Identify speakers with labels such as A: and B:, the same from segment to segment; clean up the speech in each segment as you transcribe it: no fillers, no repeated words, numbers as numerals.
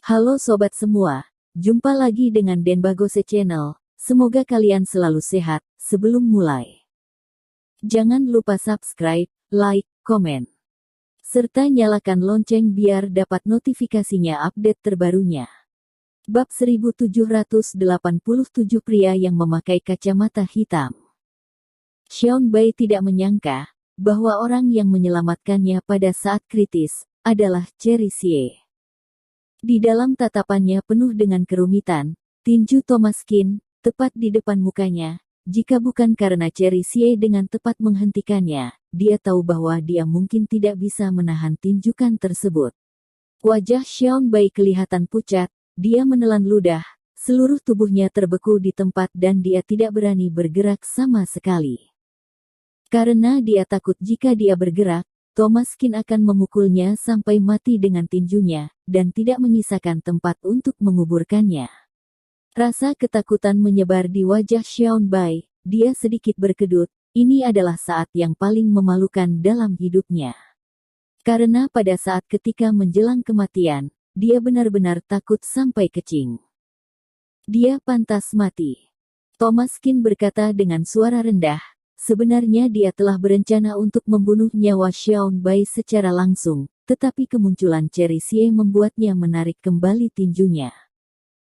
A: Halo sobat semua, jumpa lagi dengan Denbagose Channel. Semoga kalian selalu sehat. Sebelum mulai, jangan lupa subscribe, like, komen, serta nyalakan lonceng biar dapat notifikasinya update terbarunya. Bab 1787 Pria yang memakai kacamata hitam. Xiao Bai tidak menyangka bahwa orang yang menyelamatkannya pada saat kritis adalah Cherry Xie. Di dalam tatapannya penuh dengan kerumitan, tinju Thomaskin tepat di depan mukanya. Jika bukan karena Cherry Xie dengan tepat menghentikannya, dia tahu bahwa dia mungkin tidak bisa menahan tinjukan tersebut. Wajah Xiao Bai kelihatan pucat, dia menelan ludah, seluruh tubuhnya terbeku di tempat dan dia tidak berani bergerak sama sekali. Karena dia takut jika dia bergerak, Thomaskin akan memukulnya sampai mati dengan tinjunya, dan tidak menyisakan tempat untuk menguburkannya. Rasa ketakutan menyebar di wajah Xiao Bai, dia sedikit berkedut, ini adalah saat yang paling memalukan dalam hidupnya. Karena pada saat ketika menjelang kematian, dia benar-benar takut sampai kecing. Dia pantas mati. Thomaskin berkata dengan suara rendah. Sebenarnya dia telah berencana untuk membunuh nyawa Xiao Bai secara langsung, tetapi kemunculan Cherry Xie membuatnya menarik kembali tinjunya.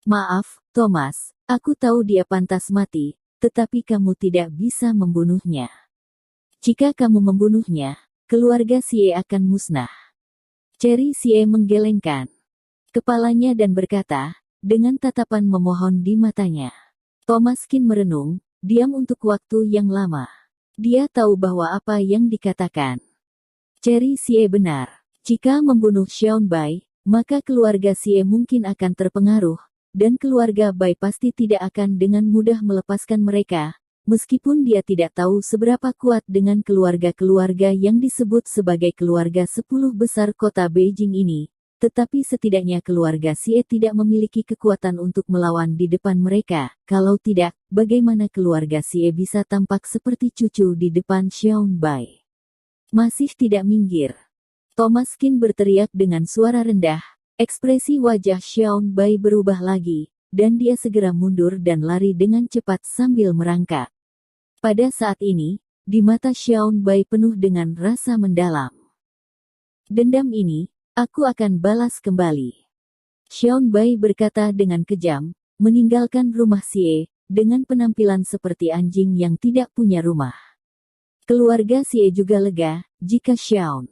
A: Maaf, Thomas, aku tahu dia pantas mati, tetapi kamu tidak bisa membunuhnya. Jika kamu membunuhnya, keluarga Xie akan musnah. Cherry Xie menggelengkan kepalanya dan berkata, dengan tatapan memohon di matanya. Thomaskin merenung, diam untuk waktu yang lama. Dia tahu bahwa apa yang dikatakan Cherry Xie benar. Jika membunuh Xiao Bai, maka keluarga Xie mungkin akan terpengaruh, dan keluarga Bai pasti tidak akan dengan mudah melepaskan mereka, meskipun dia tidak tahu seberapa kuat dengan keluarga-keluarga yang disebut sebagai keluarga 10 besar kota Beijing ini. Tetapi setidaknya keluarga Xie tidak memiliki kekuatan untuk melawan di depan mereka. Kalau tidak, bagaimana keluarga Xie bisa tampak seperti cucu di depan Xiao Bai? Masih tidak minggir. Thomaskin berteriak dengan suara rendah. Ekspresi wajah Xiao Bai berubah lagi, dan dia segera mundur dan lari dengan cepat sambil merangkak. Pada saat ini, di mata Xiao Bai penuh dengan rasa mendalam. Dendam ini, aku akan balas kembali. Xiao Bai berkata dengan kejam, meninggalkan rumah Xie, dengan penampilan seperti anjing yang tidak punya rumah. Keluarga Xie juga lega, jika Xiao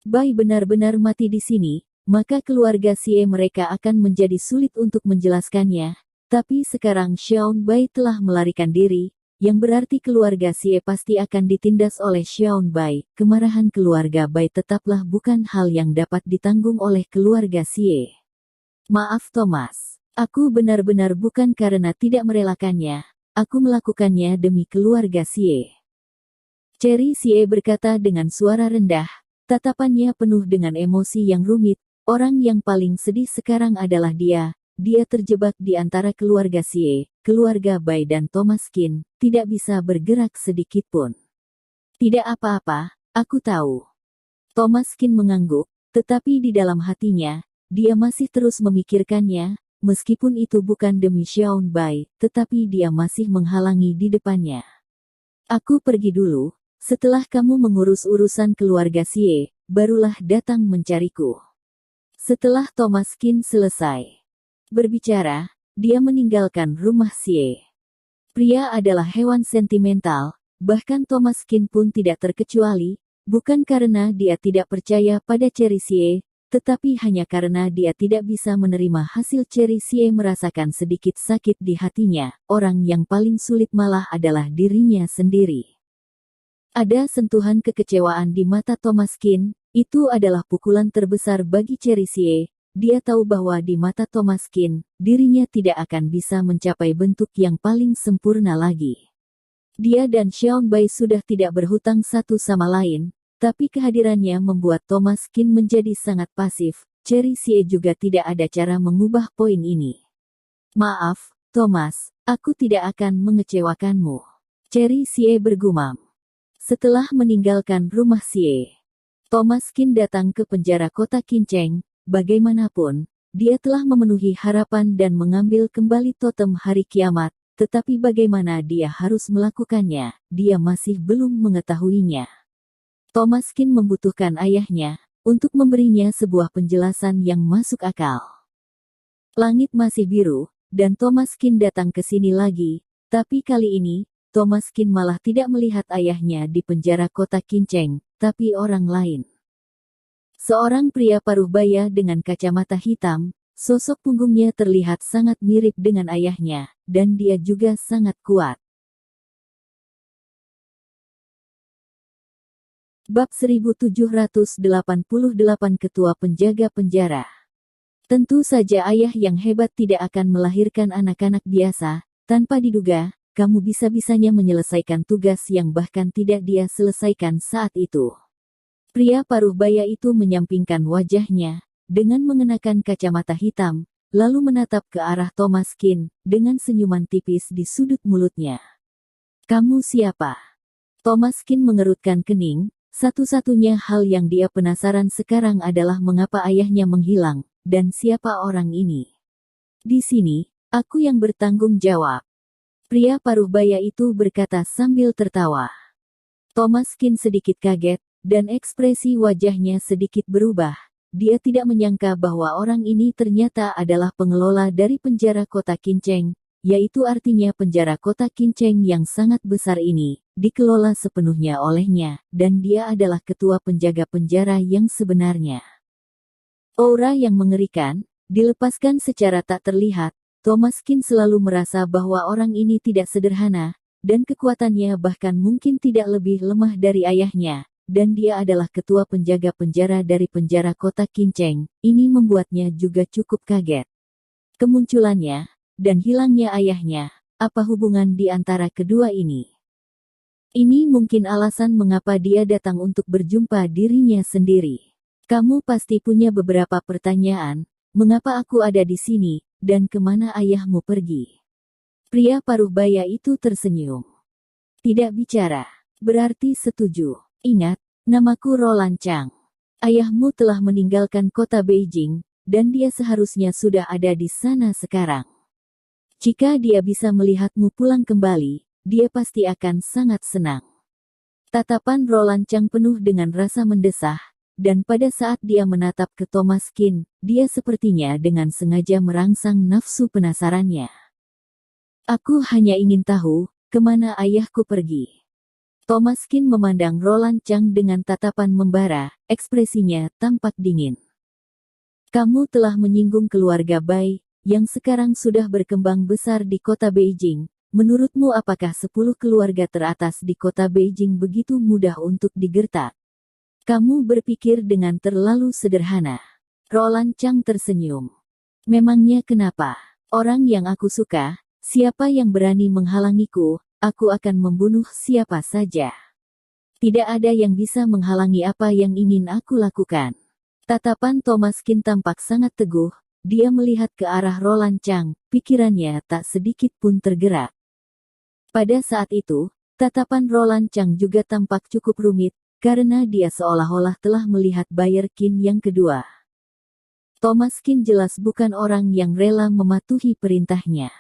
A: Bai benar-benar mati di sini, maka keluarga Xie mereka akan menjadi sulit untuk menjelaskannya. Tapi sekarang Xiao Bai telah melarikan diri, yang berarti keluarga Xie pasti akan ditindas oleh Xiao Bai. Kemarahan keluarga Bai tetaplah bukan hal yang dapat ditanggung oleh keluarga Xie. Maaf Thomas, aku benar-benar bukan karena tidak merelakannya, aku melakukannya demi keluarga Xie. Cherry Xie berkata dengan suara rendah, tatapannya penuh dengan emosi yang rumit. Orang yang paling sedih sekarang adalah dia. Dia terjebak di antara keluarga Xie, keluarga Bai dan Thomaskin, tidak bisa bergerak sedikit pun. Tidak apa-apa, aku tahu. Thomaskin mengangguk, tetapi di dalam hatinya, dia masih terus memikirkannya, meskipun itu bukan demi Xiao Bai, tetapi dia masih menghalangi di depannya. Aku pergi dulu, setelah kamu mengurus urusan keluarga Xie, barulah datang mencariku. Setelah Thomaskin selesai berbicara, dia meninggalkan rumah Xie. Pria adalah hewan sentimental, bahkan Thomaskin pun tidak terkecuali, bukan karena dia tidak percaya pada Cherry Xie, tetapi hanya karena dia tidak bisa menerima hasil Cherry Xie merasakan sedikit sakit di hatinya. Orang yang paling sulit malah adalah dirinya sendiri. Ada sentuhan kekecewaan di mata Thomaskin, itu adalah pukulan terbesar bagi Cherry Xie. Dia tahu bahwa di mata Thomaskin, dirinya tidak akan bisa mencapai bentuk yang paling sempurna lagi. Dia dan Xiao Bai sudah tidak berhutang satu sama lain, tapi kehadirannya membuat Thomaskin menjadi sangat pasif. Cherry Xie juga tidak ada cara mengubah poin ini. Maaf, Thomas, aku tidak akan mengecewakanmu. Cherry Xie bergumam. Setelah meninggalkan rumah Xie, Thomaskin datang ke penjara kota Qinceng. Bagaimanapun, dia telah memenuhi harapan dan mengambil kembali totem hari kiamat, tetapi bagaimana dia harus melakukannya, dia masih belum mengetahuinya. Thomaskin membutuhkan ayahnya untuk memberinya sebuah penjelasan yang masuk akal. Langit masih biru, dan Thomaskin datang ke sini lagi, tapi kali ini, Thomaskin malah tidak melihat ayahnya di penjara kota Kinceng, tapi orang lain. Seorang pria paruh baya dengan kacamata hitam, sosok punggungnya terlihat sangat mirip dengan ayahnya, dan dia juga sangat kuat. Bab 1788 Ketua Penjaga Penjara. Tentu saja ayah yang hebat tidak akan melahirkan anak-anak biasa, tanpa diduga, kamu bisa-bisanya menyelesaikan tugas yang bahkan tidak dia selesaikan saat itu. Pria paruh baya itu menyampingkan wajahnya, dengan mengenakan kacamata hitam, lalu menatap ke arah Thomaskin, dengan senyuman tipis di sudut mulutnya. Kamu siapa? Thomaskin mengerutkan kening. Satu-satunya hal yang dia penasaran sekarang adalah mengapa ayahnya menghilang, dan siapa orang ini. Di sini, aku yang bertanggung jawab. Pria paruh baya itu berkata sambil tertawa. Thomaskin sedikit kaget, dan ekspresi wajahnya sedikit berubah. Dia tidak menyangka bahwa orang ini ternyata adalah pengelola dari penjara kota Kinceng, yaitu artinya penjara kota Kinceng yang sangat besar ini dikelola sepenuhnya olehnya, dan dia adalah ketua penjaga penjara yang sebenarnya. Aura yang mengerikan, dilepaskan secara tak terlihat, Thomaskin selalu merasa bahwa orang ini tidak sederhana, dan kekuatannya bahkan mungkin tidak lebih lemah dari ayahnya, dan dia adalah ketua penjaga penjara dari penjara kota Kinceng. Ini membuatnya juga cukup kaget. Kemunculannya, dan hilangnya ayahnya, apa hubungan di antara kedua ini? Ini mungkin alasan mengapa dia datang untuk berjumpa dirinya sendiri. Kamu pasti punya beberapa pertanyaan, mengapa aku ada di sini, dan kemana ayahmu pergi? Pria paruh baya itu tersenyum. Tidak bicara, berarti setuju. Ingat, namaku Roland Chang. Ayahmu telah meninggalkan kota Beijing, dan dia seharusnya sudah ada di sana sekarang. Jika dia bisa melihatmu pulang kembali, dia pasti akan sangat senang. Tatapan Roland Chang penuh dengan rasa mendesah, dan pada saat dia menatap ke Thomaskin, dia sepertinya dengan sengaja merangsang nafsu penasarannya. Aku hanya ingin tahu, kemana ayahku pergi. Thomaskin memandang Roland Chang dengan tatapan membara, ekspresinya tampak dingin. Kamu telah menyinggung keluarga Bai, yang sekarang sudah berkembang besar di kota Beijing. Menurutmu apakah 10 keluarga teratas di kota Beijing begitu mudah untuk digertak? Kamu berpikir dengan terlalu sederhana. Roland Chang tersenyum. Memangnya kenapa? Orang yang aku suka, siapa yang berani menghalangiku, aku akan membunuh siapa saja. Tidak ada yang bisa menghalangi apa yang ingin aku lakukan. Tatapan Thomaskin tampak sangat teguh, dia melihat ke arah Roland Chang, pikirannya tak sedikit pun tergerak. Pada saat itu, tatapan Roland Chang juga tampak cukup rumit, karena dia seolah-olah telah melihat Bayer Qin yang kedua. Thomaskin jelas bukan orang yang rela mematuhi perintahnya.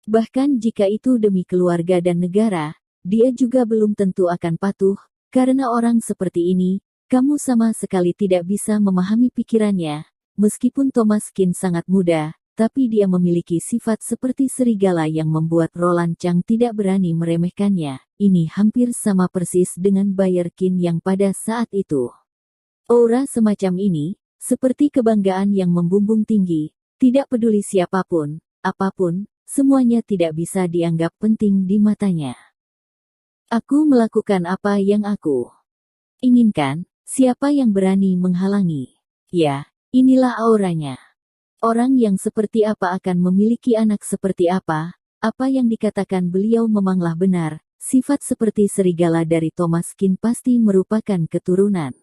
A: Bahkan jika itu demi keluarga dan negara, dia juga belum tentu akan patuh, karena orang seperti ini, kamu sama sekali tidak bisa memahami pikirannya. Meskipun Thomaskin sangat muda, tapi dia memiliki sifat seperti serigala yang membuat Roland Chang tidak berani meremehkannya. Ini hampir sama persis dengan Bayer Qin yang pada saat itu. Aura semacam ini, seperti kebanggaan yang membumbung tinggi, tidak peduli siapapun, apapun, semuanya tidak bisa dianggap penting di matanya. Aku melakukan apa yang aku inginkan, siapa yang berani menghalangi? Ya, inilah auranya. Orang yang seperti apa akan memiliki anak seperti apa yang dikatakan beliau memanglah benar, sifat seperti serigala dari Thomaskin pasti merupakan keturunan.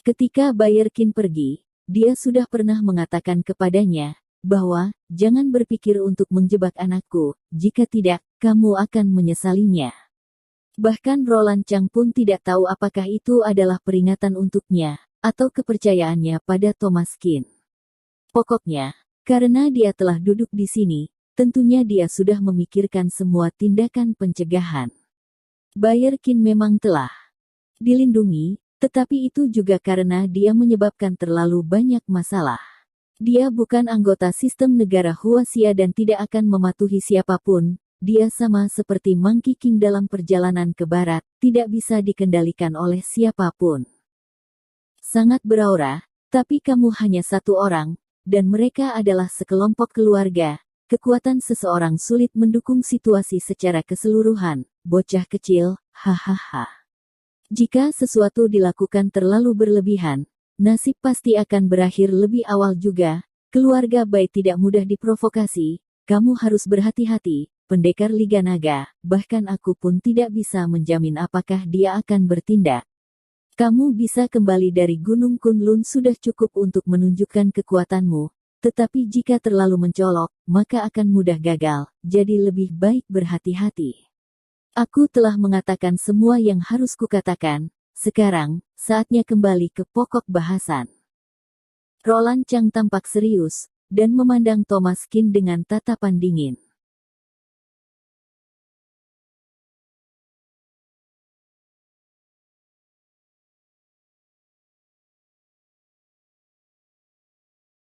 A: Ketika Bayer Qin pergi, dia sudah pernah mengatakan kepadanya, bahwa, jangan berpikir untuk menjebak anakku, jika tidak, kamu akan menyesalinya. Bahkan Roland Chang pun tidak tahu apakah itu adalah peringatan untuknya, atau kepercayaannya pada Thomaskin. Pokoknya, Karena dia telah duduk di sini, tentunya dia sudah memikirkan semua tindakan pencegahan. Bayer Qin memang telah dilindungi, tetapi itu juga karena dia menyebabkan terlalu banyak masalah. Dia bukan anggota sistem negara Huaxia dan tidak akan mematuhi siapapun. Dia sama seperti Monkey King dalam perjalanan ke barat, tidak bisa dikendalikan oleh siapapun. Sangat beraura, tapi kamu hanya satu orang, dan mereka adalah sekelompok keluarga. Kekuatan seseorang sulit mendukung situasi secara keseluruhan. Bocah kecil, hahaha. Jika sesuatu dilakukan terlalu berlebihan, nasib pasti akan berakhir lebih awal juga. Keluarga Bai tidak mudah diprovokasi, kamu harus berhati-hati. Pendekar Liga Naga, bahkan aku pun tidak bisa menjamin apakah dia akan bertindak. Kamu bisa kembali dari Gunung Kunlun sudah cukup untuk menunjukkan kekuatanmu, tetapi jika terlalu mencolok, maka akan mudah gagal, jadi lebih baik berhati-hati. Aku telah mengatakan semua yang harus kukatakan, sekarang, saatnya kembali ke pokok bahasan. Roland Chang tampak serius, dan memandang Thomas Qin dengan tatapan dingin.